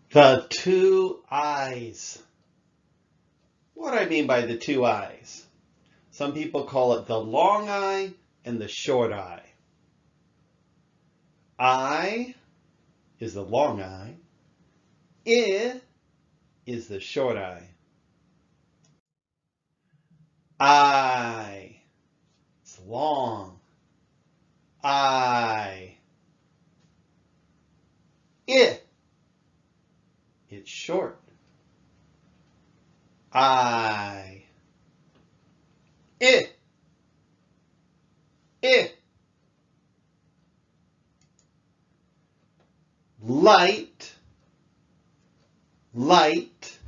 The two eyes. What do I mean by the two eyes? Some people call it the long eye and the short eye. I is the long eye. I is the short eye. I. It's long. I. It's short. I. I. Light. Light.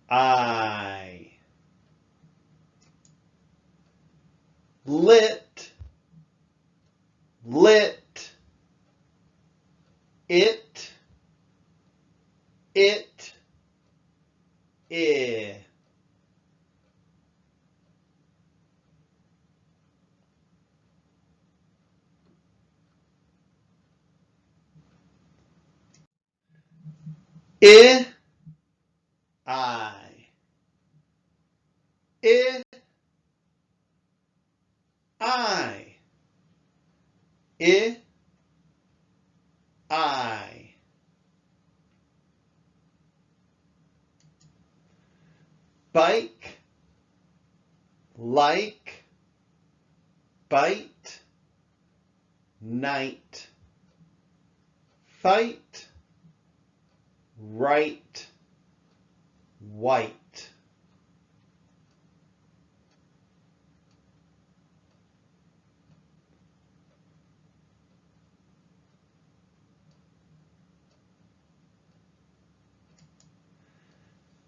I. Lit. Lit. It. I. I. I. I. I. I. Bike. Like. Bite. Night. Fight. Right. White.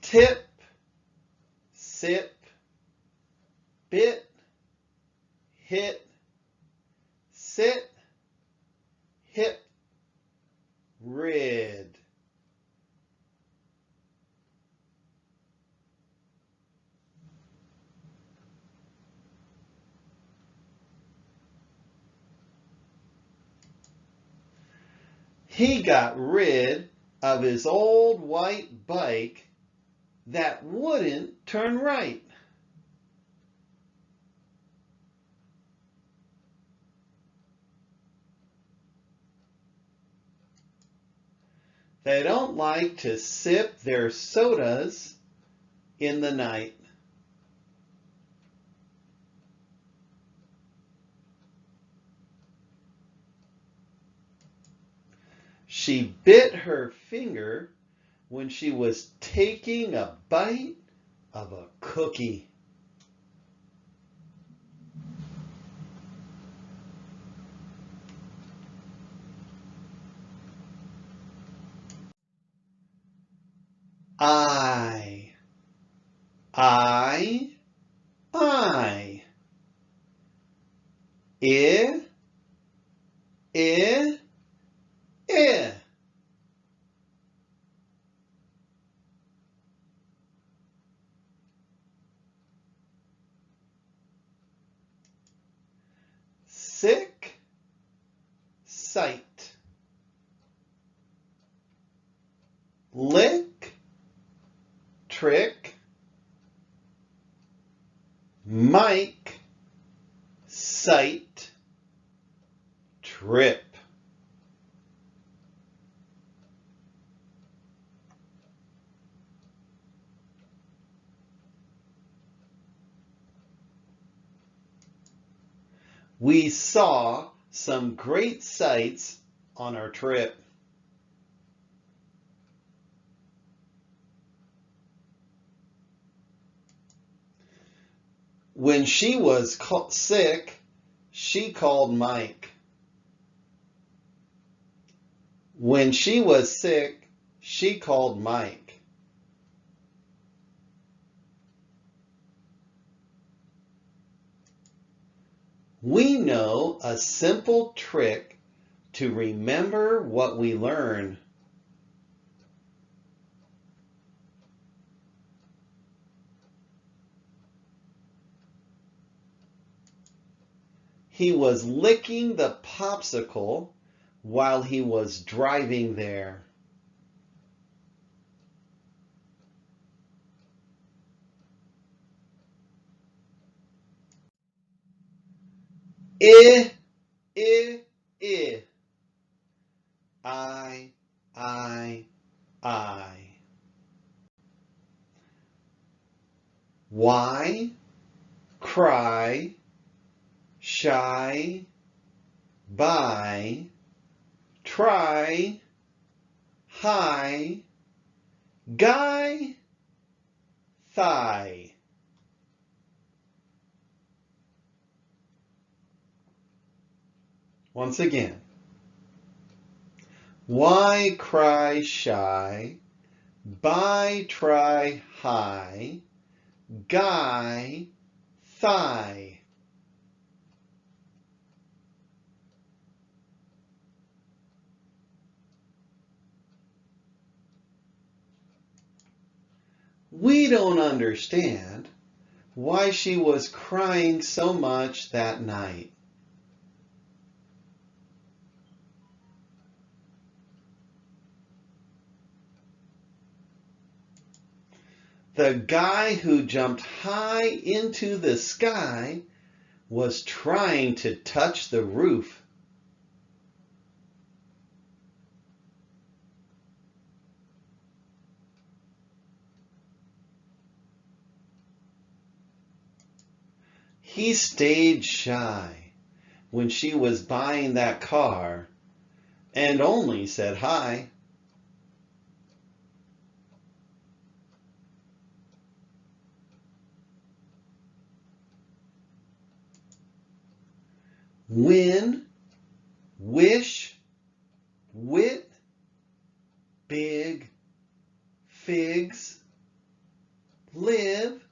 Tip. Sip. Bit. Hit. Sit. Hip. Rid. He got rid of his old white bike that wouldn't turn right. They don't like to sip their sodas in the night. She bit her finger when she was taking a bite of a cookie. I. I. I. I. I. I. Sick. Sight. Lick. Trick. Mike. Sight. Trip. We saw some great sights on our trip. When she was sick, she called Mike. When she was sick, she called Mike. We know a simple trick to remember what we learn. He was licking the popsicle while he was driving there. I, I, I. I, I. Why, cry, shy, buy, try, high, guy, thigh. Once again. Why, cry, shy, buy, try, high, guy, thigh. We don't understand why she was crying so much that night. The guy who jumped high into the sky was trying to touch the roof. He stayed shy when she was buying that car and only said hi. Win, wish, wit, big, figs, live,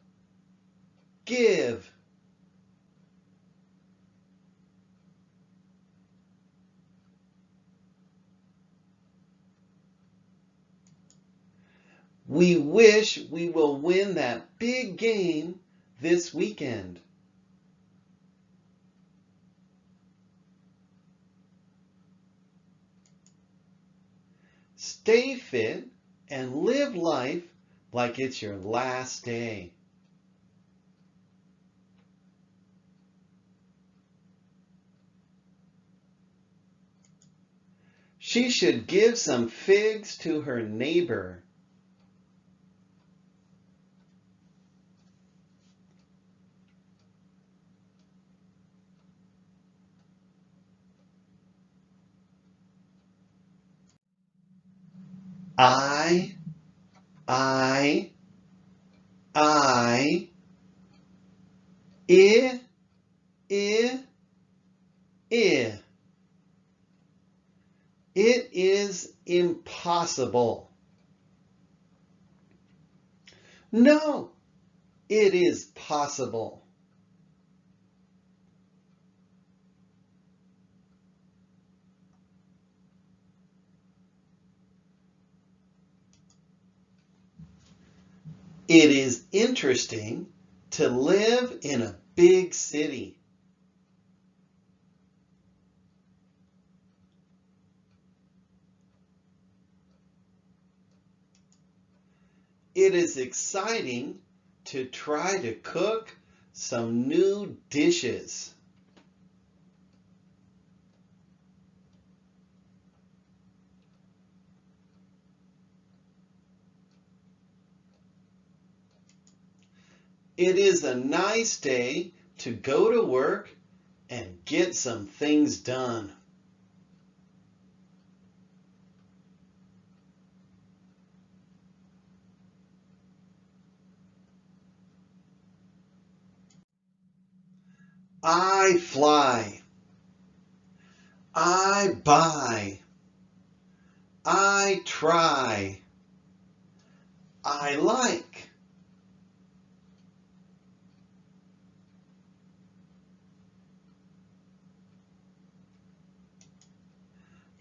give. We wish we will win that big game this weekend. Stay fit and live life like it's your last day. She should give some figs to her neighbor. I, I, I, I, I. It is impossible. No, it is possible. It is interesting to live in a big city. It is exciting to try to cook some new dishes. It is a nice day to go to work and get some things done. I fly. I buy. I try. I like.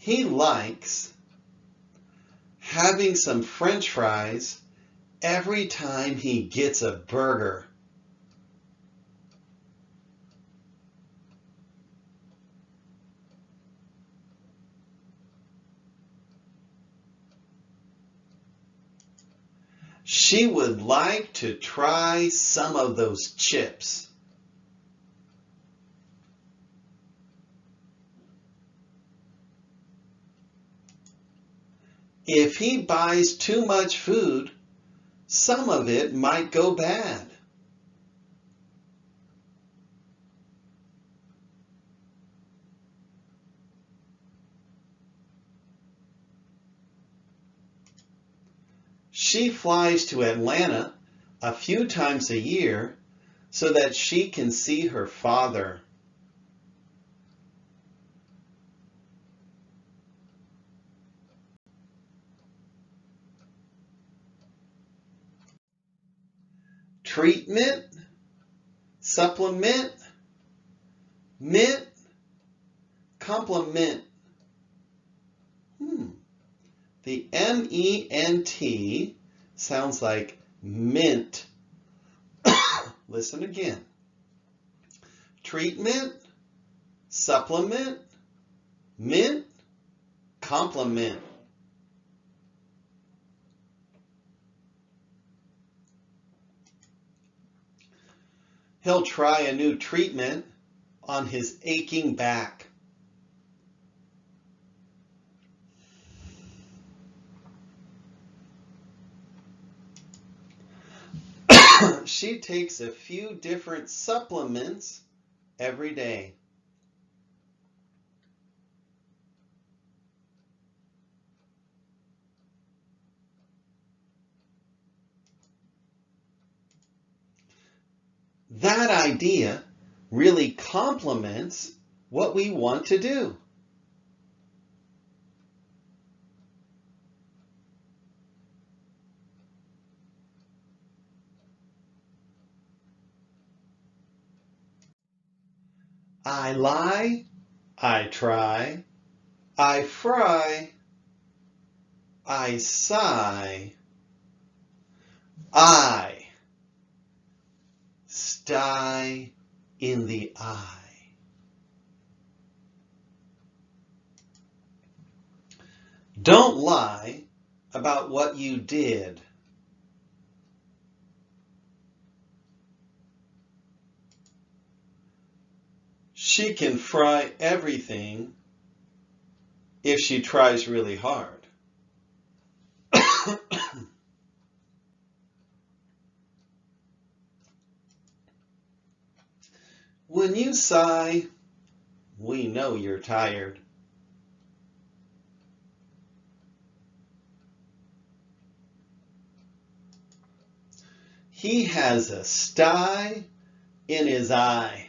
He likes having some French fries every time he gets a burger. She would like to try some of those chips. If he buys too much food, some of it might go bad. She flies to Atlanta a few times a year so that she can see her father. Treatment, supplement, mint, complement. The M-E-N-T sounds like mint. Listen again. Treatment, supplement, mint, complement. He'll try a new treatment on his aching back. She takes a few different supplements every day. That idea really complements what we want to do. I lie, I try, I fry, I sigh, I sty in the eye. Don't lie about what you did. She can fry everything if she tries really hard. When you sigh, we know you're tired. He has a sty in his eye.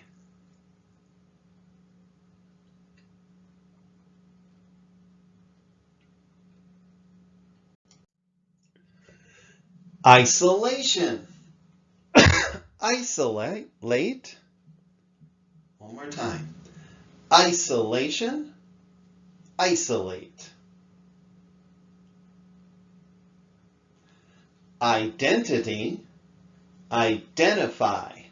Isolation. Isolate. One more time. Isolation. Isolate. Identity. Identify.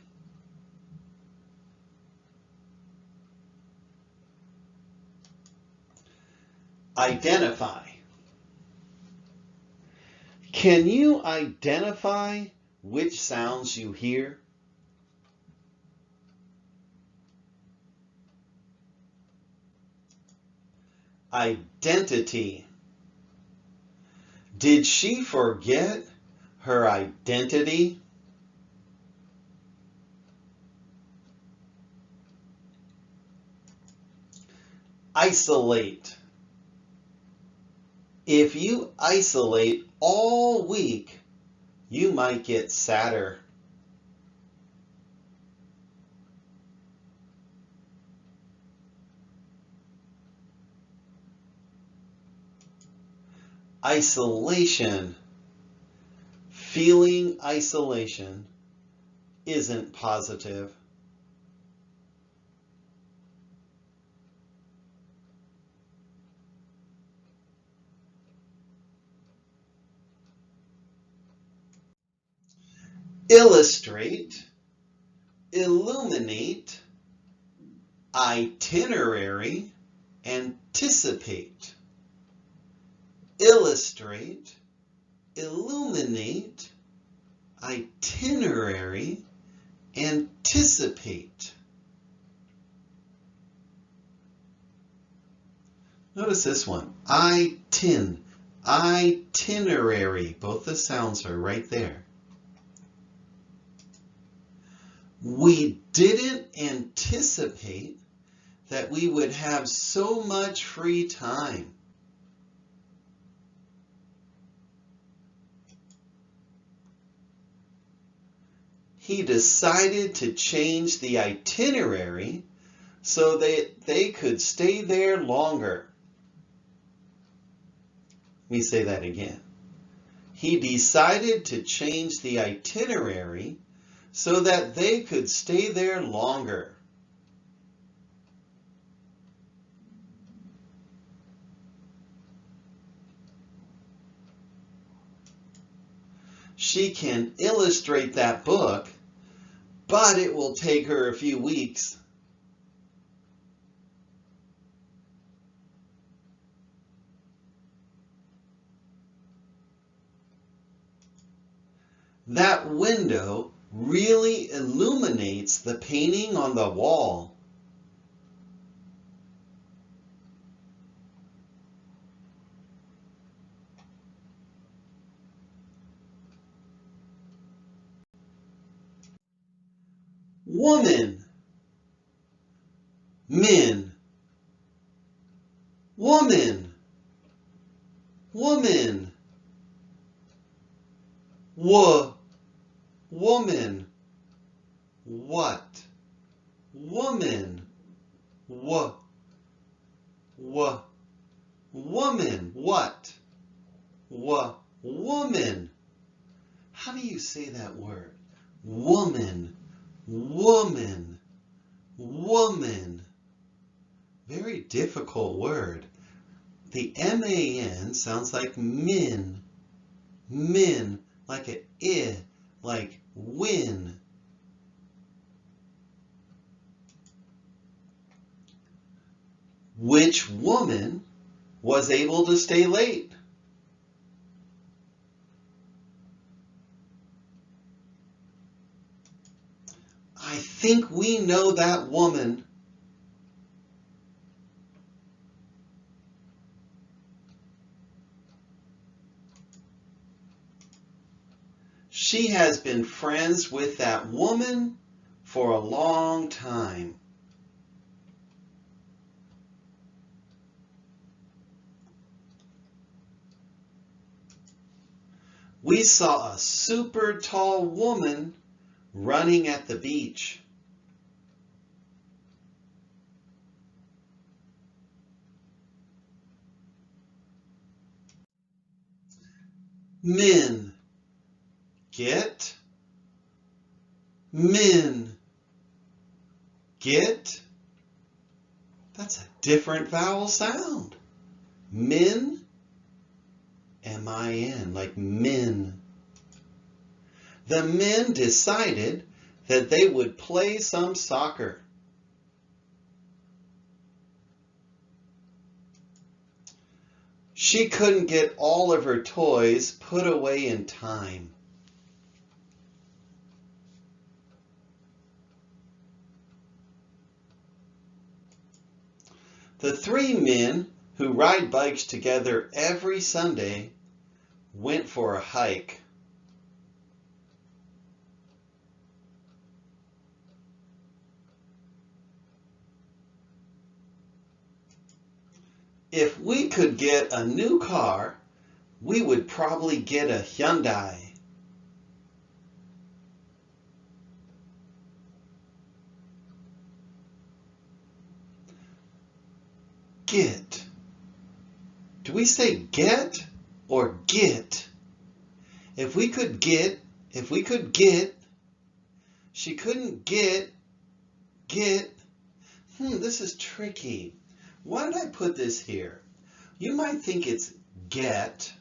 Identify. Can you identify which sounds you hear? Identity. Did she forget her identity? Isolate. If you isolate all week, you might get sadder. Isolation. Feeling isolation isn't positive. Illustrate, illuminate, itinerary, anticipate. Illustrate, illuminate, itinerary, anticipate. Notice this one, Itinerary. Both the sounds are right there. We didn't anticipate that we would have so much free time. He decided to change the itinerary so that they could stay there longer. Let me say that again. He decided to change the itinerary so that they could stay there longer. She can illustrate that book, but it will take her a few weeks. That window really illuminates the painting on the wall. Woman, men, woman, woman, woman, what, woman, woman, what, woman. How do you say that word? Woman, woman, woman. Very difficult word. The M-A-N sounds like min, min, like an I, like win. Which woman was able to stay late? I think we know that woman. She has been friends with that woman for a long time. We saw a super tall woman running at the beach. Men, get, men, get. That's a different vowel sound. Min, M-I-N, like min. The men decided that they would play some soccer. She couldn't get all of her toys put away in time. The three men who ride bikes together every Sunday went for a hike. If we could get a new car, we would probably get a Hyundai. Get. Do we say get or get? If we could get, she couldn't get. This is tricky. Why did I put this here? You might think it's get,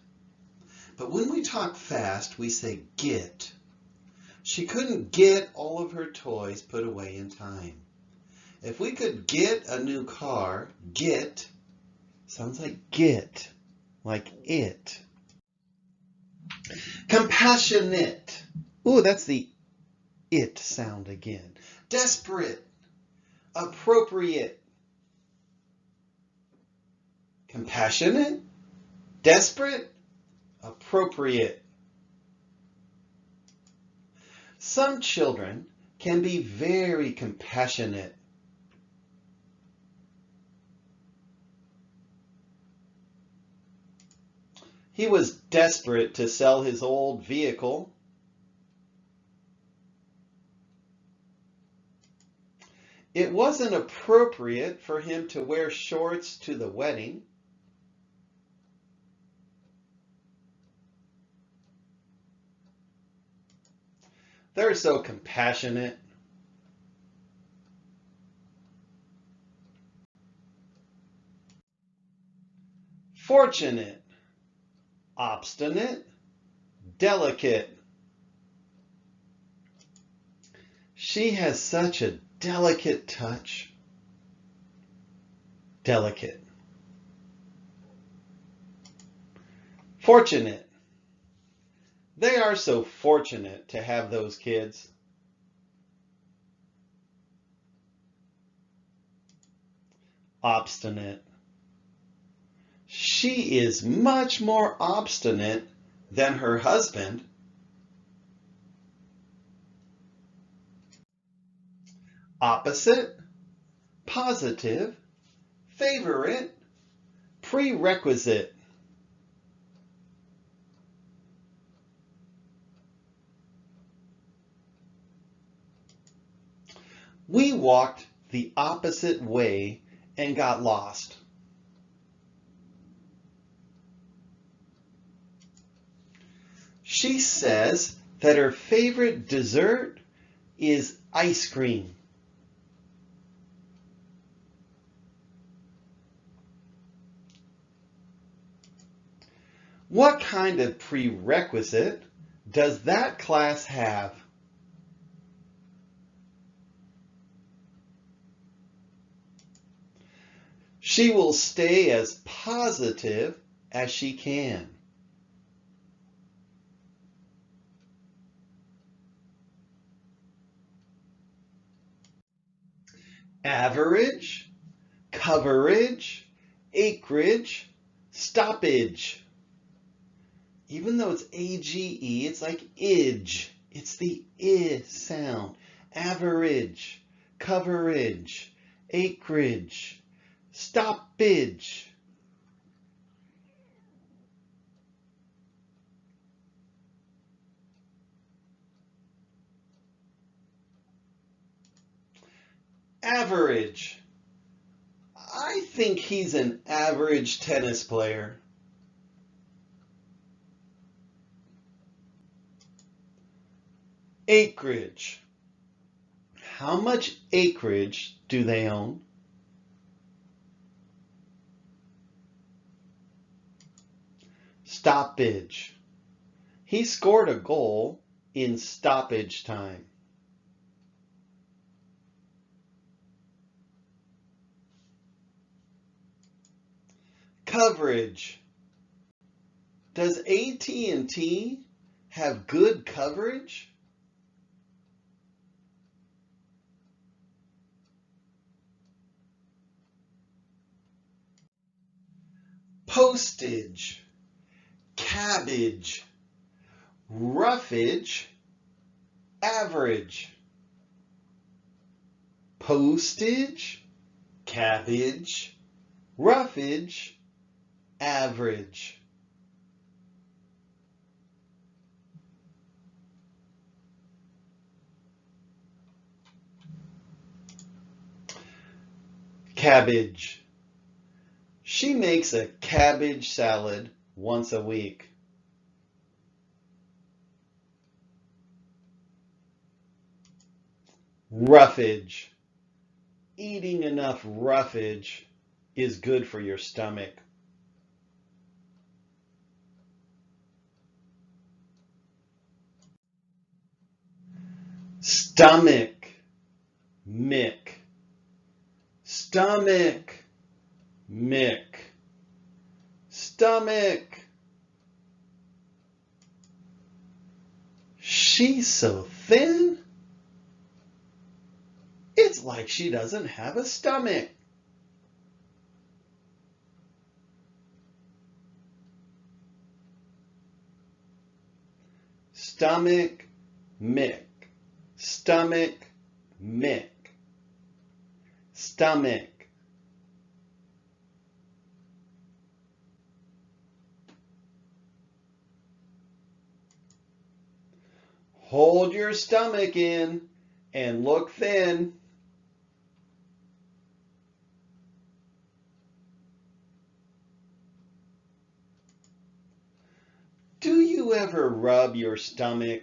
but when we talk fast, we say get. She couldn't get all of her toys put away in time. If we could get a new car, get, sounds like get, like it. Compassionate. Ooh, that's the it sound again. Desperate. Appropriate. Compassionate. Desperate. appropriate. Some children can be very compassionate. He was desperate to sell his old vehicle. It wasn't appropriate for him to wear shorts to the wedding. They're so compassionate. Fortunate, obstinate, delicate. She has such a delicate touch. Delicate. Fortunate. They are so fortunate to have those kids. Obstinate. She is much more obstinate than her husband. Opposite, positive, favorite, prerequisite. We walked the opposite way and got lost. She says that her favorite dessert is ice cream. What kind of prerequisite does that class have? She will stay as positive as she can. Average, coverage, acreage, stoppage. Even though it's A-G-E, it's like idge. It's the I sound. Average, coverage, acreage, stoppage. Average. I think he's an average tennis player. Acreage. How much acreage do they own? Stoppage. He scored a goal in stoppage time. Coverage. Does AT&T have good coverage? Postage, cabbage, roughage, average. Postage, cabbage, roughage, average. Cabbage. She makes a cabbage salad once a week. Roughage. Eating enough roughage is good for your stomach. Stomach. Mick. Stomach. Mick. Stomach. She's so thin. It's like she doesn't have a stomach. Stomach, mick. Stomach, mick. Stomach. Hold your stomach in and look thin. Do you ever rub your stomach?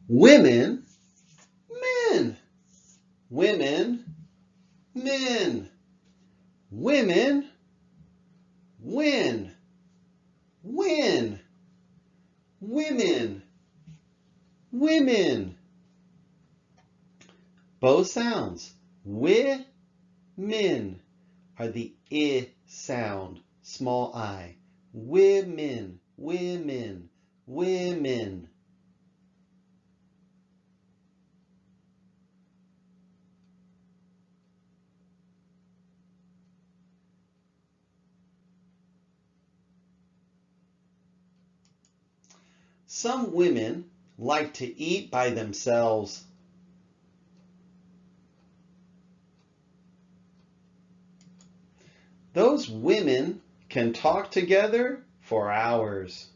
Women, men. Women, men. Women, win. Win. Women, women. Both sounds, wi, min, are the I sound, small I. Women, women, women. Some women like to eat by themselves. Those women can talk together for hours.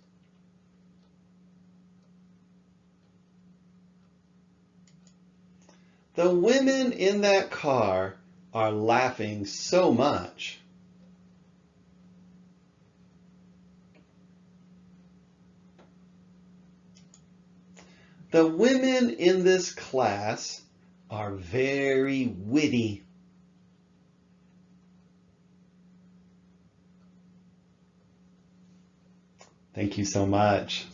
The women in that car are laughing so much. The women in this class are very witty. Thank you so much.